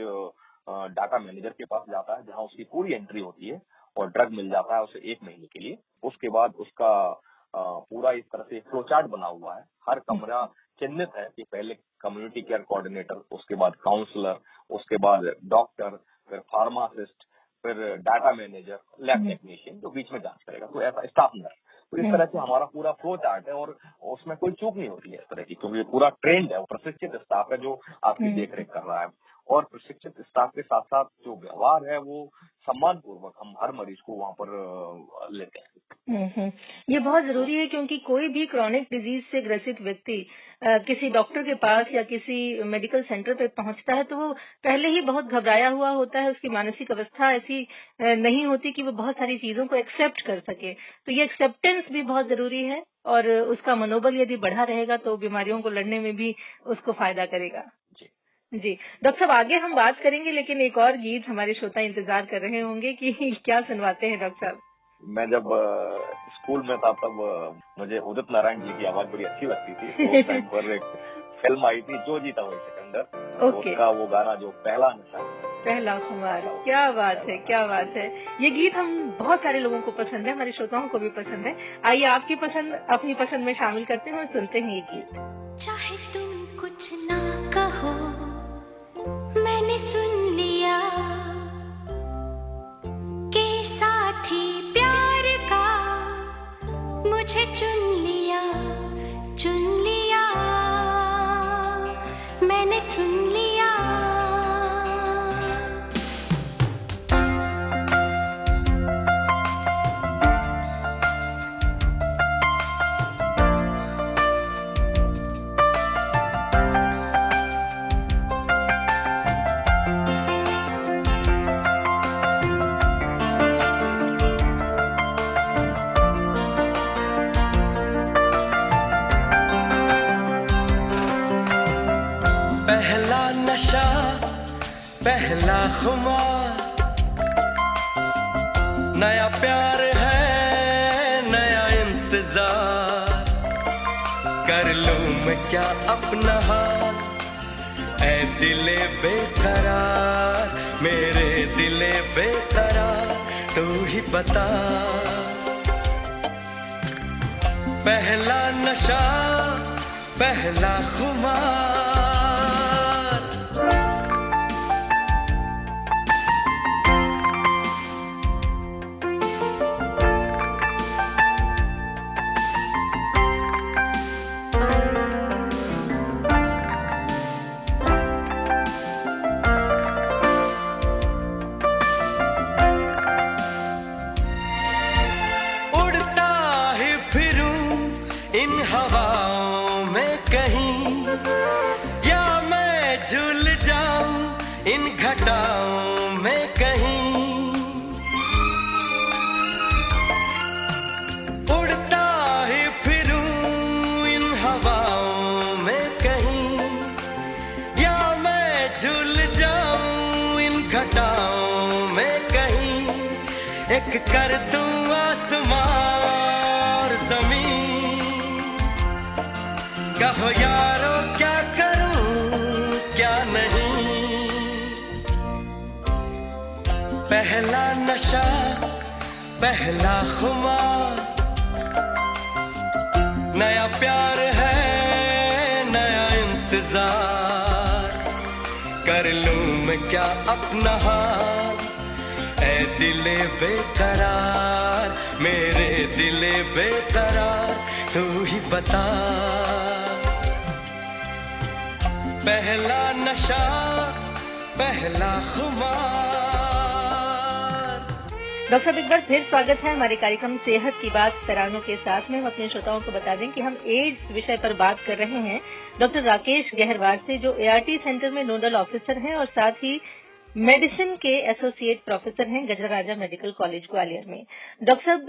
डाटा मैनेजर के पास जाता है, जहां उसकी पूरी एंट्री होती है, और ड्रग मिल जाता है उसे 1 महीने के लिए। उसके बाद उसका पूरा इस तरह से फ्लो चार्ट बना हुआ है। हर कमरा चिन्हित है कि पहले कम्युनिटी केयर कोऑर्डिनेटर, उसके बाद काउंसलर, उसके बाद डॉक्टर, फिर फार्मासिस्ट, फिर डाटा मैनेजर, लैब टेक्नीशियन जो बीच में जांच करेगा, तो ऐसा स्टाफ नर्स। तो इस तरह से हमारा पूरा फ्लो चार्ट है और उसमें कोई चूक नहीं होती है इस तरह की, क्योंकि पूरा ट्रेंड है, प्रशिक्षित स्टाफ है जो आपकी देखरेख कर रहा है। और प्रशिक्षित स्टाफ के साथ साथ जो व्यवहार है वो सम्मान पूर्वक हम हर मरीज को वहाँ पर लेते हैं। ये बहुत जरूरी है, क्योंकि कोई भी क्रॉनिक डिजीज से ग्रसित व्यक्ति किसी डॉक्टर के पास या किसी मेडिकल सेंटर पे पहुंचता है तो वो पहले ही बहुत घबराया हुआ होता है। उसकी मानसिक अवस्था ऐसी नहीं होती कि वो बहुत सारी चीजों को एक्सेप्ट कर सके। तो ये एक्सेप्टेंस भी बहुत जरूरी है और उसका मनोबल यदि बढ़ा रहेगा तो बीमारियों को लड़ने में भी उसको फायदा करेगा। जी डॉक्टर साहब, आगे हम बात करेंगे, लेकिन एक और गीत हमारे श्रोता इंतजार कर रहे होंगे कि क्या सुनवाते हैं डॉक्टर साहब। मैं जब स्कूल में था तब मुझे उदित नारायण जी की आवाज बड़ी अच्छी लगती थी। तो उस टाइम पर एक फिल्म आई थी जो जीता वही सिकंदर, उसका वो गाना जो पहला नशा पहला खुमार। क्या बात है, क्या बात है। ये गीत हम बहुत सारे लोगों को पसंद है, हमारे श्रोताओं को भी पसंद है। आइए आपकी पसंद अपनी पसंद में शामिल करते हैं और सुनते हैं ये गीत। चाहे तुम कुछ ना कहो, मैंने सुन लिया के साथी प्यार का मुझे चुन लिया, मैंने सुन लिया। पहला नशा पहला खुमार, नया प्यार है नया इंतजार, कर लूं मैं क्या अपना हाल, ऐ दिले बेकरार, मेरे दिले बेकरार, तू ही बता। पहला नशा पहला खुमार। इन हवाओं में कहीं, या मैं झूल जाऊं इन घटाओं में कहीं, उड़ता ही फिरूं इन हवाओं में कहीं, या मैं झूल जाऊं इन घटाओं में कहीं, एक कर दूं आसमां और जमीन, कहो यारो क्या करूं क्या नहीं। पहला नशा पहला खुमार, नया प्यार है नया इंतजार, कर लूं मैं क्या अपना हाल, ऐ दिले बेकरार, मेरे दिले बेकरार, तू ही बता। पहला नशा पहला खुमार। डॉक्टर साहब, एक बार फिर स्वागत है हमारे कार्यक्रम सेहत की बात तरानों के साथ में। हम अपने श्रोताओं को बता दें कि हम एड्स विषय पर बात कर रहे हैं डॉक्टर राकेश गहरवार से, जो ART सेंटर में नोडल ऑफिसर हैं और साथ ही मेडिसिन के एसोसिएट प्रोफेसर हैं गजराराजा मेडिकल कॉलेज ग्वालियर में। डॉक्टर साहब,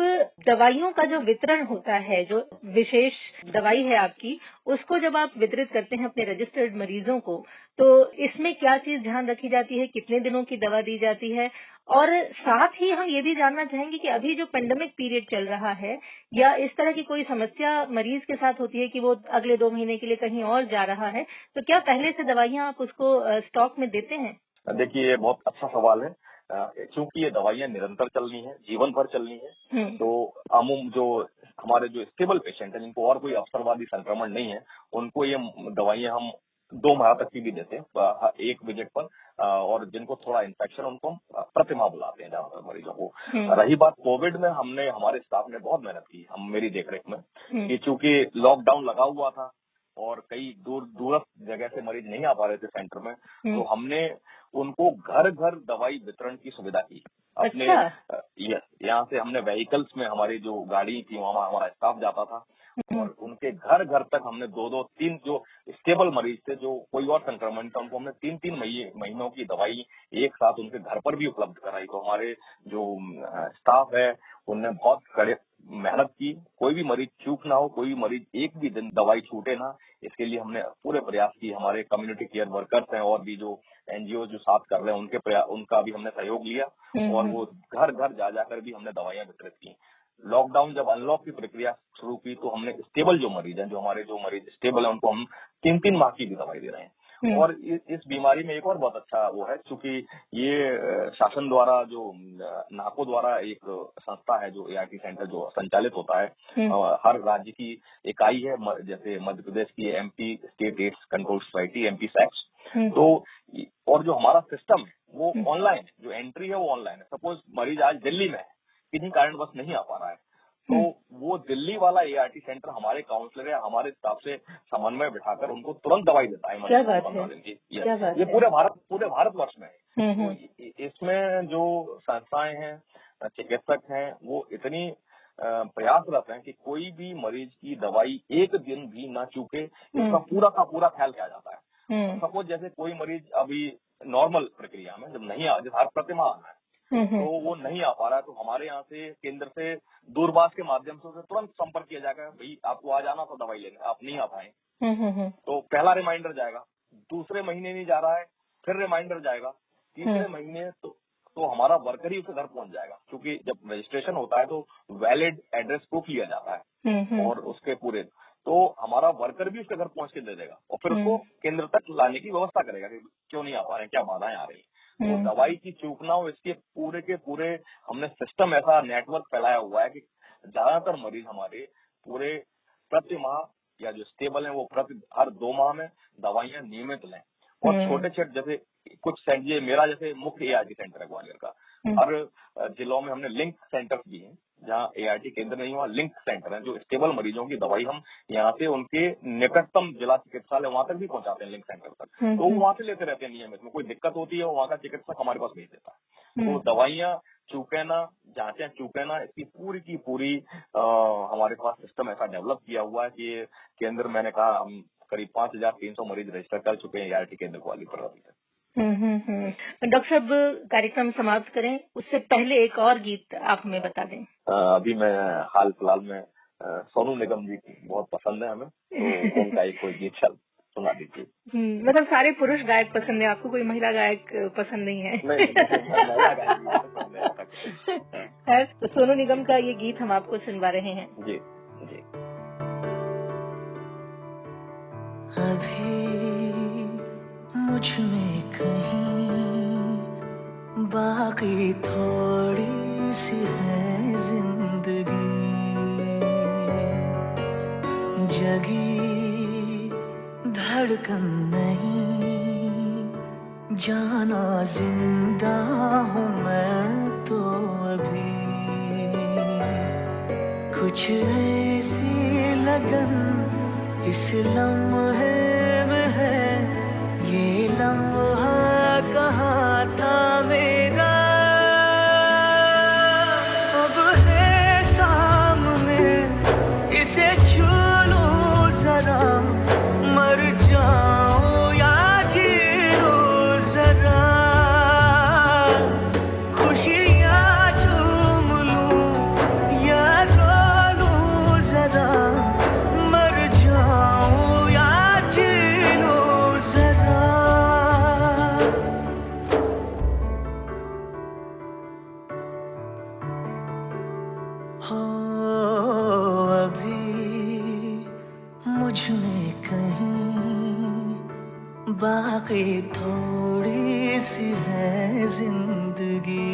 दवाइयों का जो वितरण होता है, जो विशेष दवाई है आपकी, उसको जब आप वितरित करते हैं अपने रजिस्टर्ड मरीजों को, तो इसमें क्या चीज ध्यान रखी जाती है, कितने दिनों की दवा दी जाती है? और साथ ही हम ये भी जानना चाहेंगे कि अभी जो पेंडेमिक पीरियड चल रहा है या इस तरह की कोई समस्या मरीज के साथ होती है कि वो अगले 2 महीने के लिए कहीं और जा रहा है, तो क्या पहले से दवाइयां आप उसको स्टॉक में देते हैं? देखिए, ये बहुत अच्छा सवाल है। क्योंकि ये दवाइयां निरंतर चलनी है, जीवन भर चलनी है, तो अमुम जो हमारे जो स्टेबल पेशेंट है, जिनको और कोई अवसरवादी संक्रमण नहीं है, उनको ये दवाइयां हम 2 माह तक की भी देते हैं एक विजिट पर, और जिनको थोड़ा इन्फेक्शन उनको हम प्रतिमाह बुलाते हैं ज्यादातर मरीजों को। रही बात कोविड में, हमारे स्टाफ ने बहुत मेहनत की मेरी देखरेख में, कि चूंकि लॉकडाउन लगा हुआ था और कई दूरस्थ जगह से मरीज नहीं आ पा रहे थे सेंटर में, तो हमने उनको घर घर दवाई वितरण की सुविधा की। अपने यहाँ से हमने व्हीकल्स में, हमारी जो गाड़ी थी वहां हमारा स्टाफ जाता था और उनके घर घर तक हमने 2-3 जो स्टेबल मरीज थे, जो कोई और संक्रमण था, उनको हमने 3-3 महीनों की दवाई एक साथ उनके घर पर भी उपलब्ध कराई। तो हमारे जो स्टाफ है उनने बहुत कड़े मेहनत की, कोई भी मरीज चूक ना हो, कोई भी मरीज एक भी दिन दवाई छूटे ना, इसके लिए हमने पूरे प्रयास किए। हमारे कम्युनिटी केयर वर्कर्स हैं और भी जो एनजीओ जो साथ कर रहे हैं, उनका भी हमने सहयोग लिया और वो घर घर जा जाकर भी हमने दवाइयां वितरित की। लॉकडाउन जब अनलॉक की प्रक्रिया शुरू की, तो हमने स्टेबल जो मरीज हैं, जो मरीज स्टेबल है, उनको हम 3-3 माह की भी दवाई दे रहे हैं। और इस बीमारी में एक और बहुत अच्छा वो है, चूंकि ये शासन द्वारा, जो नाको द्वारा एक संस्था है जो ART सेंटर जो संचालित होता है, हर राज्य की इकाई है, जैसे मध्य प्रदेश की MP state AIDS control society, MP SACS। तो और जो हमारा सिस्टम है वो ऑनलाइन, जो एंट्री है वो ऑनलाइन है। सपोज मरीज आज दिल्ली में है, किन्हीं कारणवश नहीं आ पा रहा है, तो वो दिल्ली वाला ART सेंटर हमारे काउंसलर या हमारे स्टाफ से समन्वय बिठाकर उनको तुरंत दवाई देता है। ये पूरे भारतवर्ष में है। तो इसमें जो संस्थाएं हैं, चिकित्सक हैं, वो इतनी प्रयासरत हैं कि कोई भी मरीज की दवाई एक दिन भी ना चूके, इसका पूरा का पूरा ख्याल किया जाता है। सपोज जैसे कोई मरीज अभी नॉर्मल प्रक्रिया में जब नहीं आ, जैसे हर प्रतिमाह आना है, तो वो नहीं आ पा रहा है, तो हमारे यहाँ से केंद्र से दूरभाष के माध्यम से उसे तुरंत संपर्क किया जाएगा, भाई आपको आज आना था दवाई लेने, आप नहीं आ पाए, तो पहला रिमाइंडर जाएगा। दूसरे महीने नहीं जा रहा है, फिर रिमाइंडर जाएगा। तीसरे महीने तो हमारा वर्कर ही उसके घर पहुंच जाएगा, क्योंकि जब रजिस्ट्रेशन होता है तो वैलिड एड्रेस प्रूफ लिया जाता है और उसके पूरे, तो हमारा वर्कर भी उसके घर पहुंच के दे देगा और फिर उसको केंद्र तक लाने की व्यवस्था करेगा कि क्यों नहीं आ पा रहे हैं, क्या बाधाएं आ रही है। तो दवाई की चूक ना हो, इसके पूरे के पूरे हमने सिस्टम, ऐसा नेटवर्क फैलाया हुआ है कि ज्यादातर मरीज हमारे पूरे प्रति माह या जो स्टेबल है वो हर 2 माह में दवाइयां नियमित लें। और छोटे छोटे जैसे कुछ सेंटर, मेरा जैसे मुख्य ART सेंटर है ग्वालियर का, हर जिलों में हमने लिंक सेंटर्स भी हैं, जहाँ ART केंद्र नहीं हुआ, लिंक सेंटर है, जो स्टेबल मरीजों की दवाई हम यहाँ से उनके निकटतम जिला चिकित्सालय वहां तक भी पहुंचाते हैं, लिंक सेंटर तक, तो वहां से लेते रहते हैं नियमित में। कोई दिक्कत होती है वहाँ का चिकित्सक हमारे पास भेज देता है। तो दवाइयां चूके ना, जांचें चूके ना, इसकी पूरी की पूरी हमारे पास सिस्टम ऐसा डेवलप किया हुआ है कि केंद्र, मैंने कहा, हम करीब 5300 मरीज रजिस्टर कर चुके हैं ART केंद्र ग्वालियर पर अभी तक। डॉक्टर साहब, कार्यक्रम समाप्त करें उससे पहले एक और गीत आप हमें बता दें। अभी मैं हाल फिलहाल में सोनू निगम जी की बहुत पसंद है हमें, तो उनका एक कोई गीत सुना दीजिए। मतलब सारे पुरुष गायक पसंद है आपको, कोई महिला गायक पसंद नहीं है? महिला गायक है। तो सोनू निगम का ये गीत हम आपको सुनवा रहे हैं। जी जी। अभी मुझ में कहीं बाकी थोड़ी सी है जिंदगी, जगी धड़कन नहीं, जाना जिंदा हूँ मैं तो अभी। कुछ ऐसी लगन इस लम्हे में है, ये लम्हा कहाँ था मेरा, अब है सामने, इसे छू लूं जरा, मर जाऊं या जी लूं जरा, खुशियाँ चूम लूं या रो लूं जरा, मर जाऊं या जी लूं जरा। हो अभी मुझ में कहीं बाकी थोड़ी सी है जिंदगी।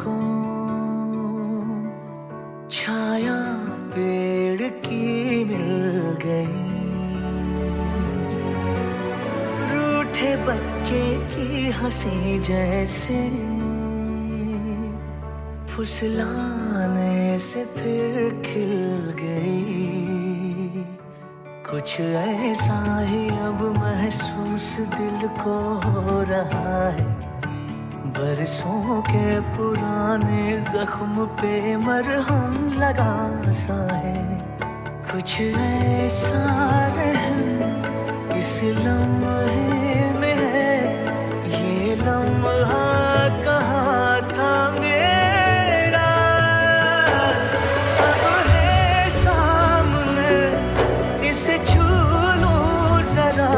को छाया पेड़ की मिल गई, रूठे बच्चे की हंसी जैसे फुसलाने से फिर खिल गई। कुछ ऐसा ही अब महसूस दिल को हो रहा है, बरसों के पुराने जख्म पे मरहम लगा सा है। कुछ ऐसा रहम इस लम्हे में है, ये लम्हा कहाँ था मेरा, अब है सामने इसे छू लूं जरा,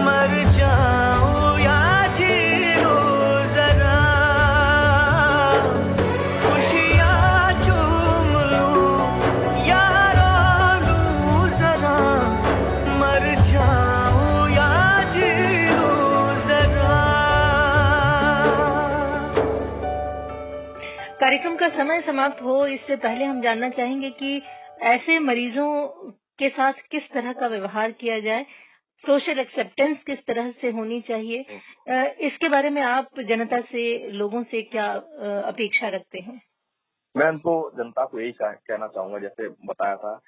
मर जाऊं या जी लूं जरा, खुशियाँ चूम लूं या रो लूं जरा, मर जाऊं या जी लूं जरा। कार्यक्रम का समय समाप्त हो इससे पहले हम जानना चाहेंगे कि ऐसे मरीजों के साथ किस तरह का व्यवहार किया जाए, सोशल एक्सेप्टेंस किस तरह से होनी चाहिए, इसके बारे में आप जनता से, लोगों से क्या अपेक्षा रखते हैं? मैं उनको, जनता को यही कहना चाहूंगा, जैसे बताया था,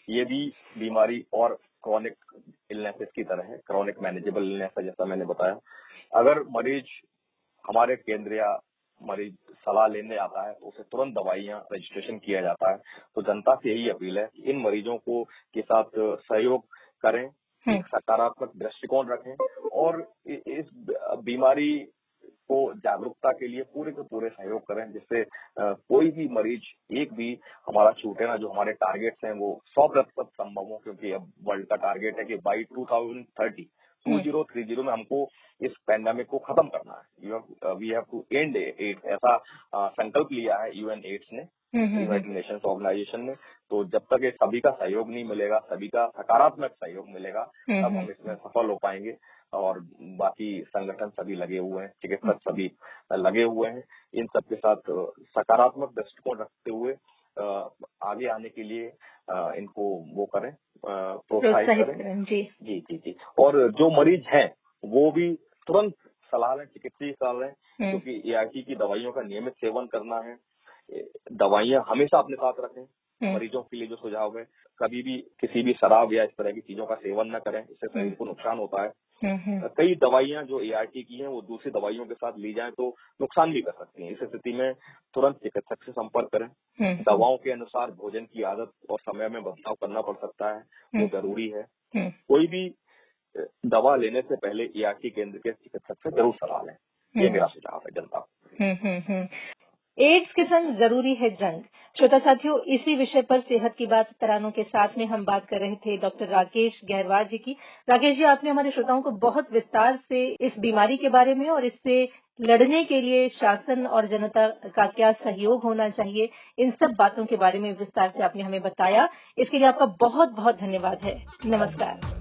ये भी बीमारी और क्रॉनिक इलनेसेस की तरह है, क्रॉनिक मैनेजेबल इलनेस है, जैसा मैंने बताया। अगर मरीज हमारे केंद्र या मरीज सलाह लेने आता है तो उसे तुरंत दवाइयां रजिस्ट्रेशन किया जाता है। तो जनता से यही अपील है कि इन मरीजों को के साथ सहयोग करें, एक सकारात्मक दृष्टिकोण रखें और इस बीमारी को जागरूकता के लिए पूरे के पूरे सहयोग करें, जिससे कोई भी मरीज एक भी हमारा छूटे ना। जो हमारे टारगेट्स हैं वो 100% संभव हो, क्योंकि अब वर्ल्ड का टारगेट है कि बाई 2030 में हमको इस पैंडेमिक को खत्म करना है। We have to end AIDS, ऐसा संकल्प लिया है यूएन एड्स ने, यूनाइटेड नेशंस ऑर्गेनाइजेशन ने। तो जब तक ये सभी का सहयोग नहीं मिलेगा, सभी का सकारात्मक सहयोग मिलेगा, तब हम इसमें सफल हो पाएंगे। और बाकी संगठन सभी लगे हुए हैं, चिकित्सक सभी लगे हुए हैं, इन सबके साथ सकारात्मक दृष्टिकोण रखते हुए आगे आने के लिए इनको वो करें, प्रोत्साहित करें। जी। और जो मरीज हैं वो भी तुरंत सलाह लें, चिकित्सीय सलाह लें, क्योंकि एआरटी की दवाइयों का नियमित सेवन करना है। दवाइयां हमेशा अपने साथ रखें। मरीजों के लिए जो सुझाव है, कभी भी किसी भी शराब या इस तरह की चीजों का सेवन न करें, इससे शरीर को नुकसान होता है। कई दवाइयां जो एआरटी की हैं वो दूसरी दवाइयों के साथ ली जाएं तो नुकसान भी कर सकती हैं। इस स्थिति में तुरंत चिकित्सक से संपर्क करें। दवाओं के अनुसार भोजन की आदत और समय में बदलाव करना पड़ सकता है, वो जरूरी है। कोई भी दवा लेने से पहले एआरटी केंद्र के चिकित्सक से जरूर सलाह लें, ये मेरा सुझाव है जनता को। एड्स के संग जरूरी है जंग। श्रोता साथियों, इसी विषय पर सेहत की बात तरानों के साथ में हम बात कर रहे थे डॉक्टर राकेश गहरवार जी की। राकेश जी, आपने हमारे श्रोताओं को बहुत विस्तार से इस बीमारी के बारे में और इससे लड़ने के लिए शासन और जनता का क्या सहयोग होना चाहिए, इन सब बातों के बारे में विस्तार से आपने हमें बताया। इसके लिए आपका बहुत बहुत धन्यवाद है। नमस्कार।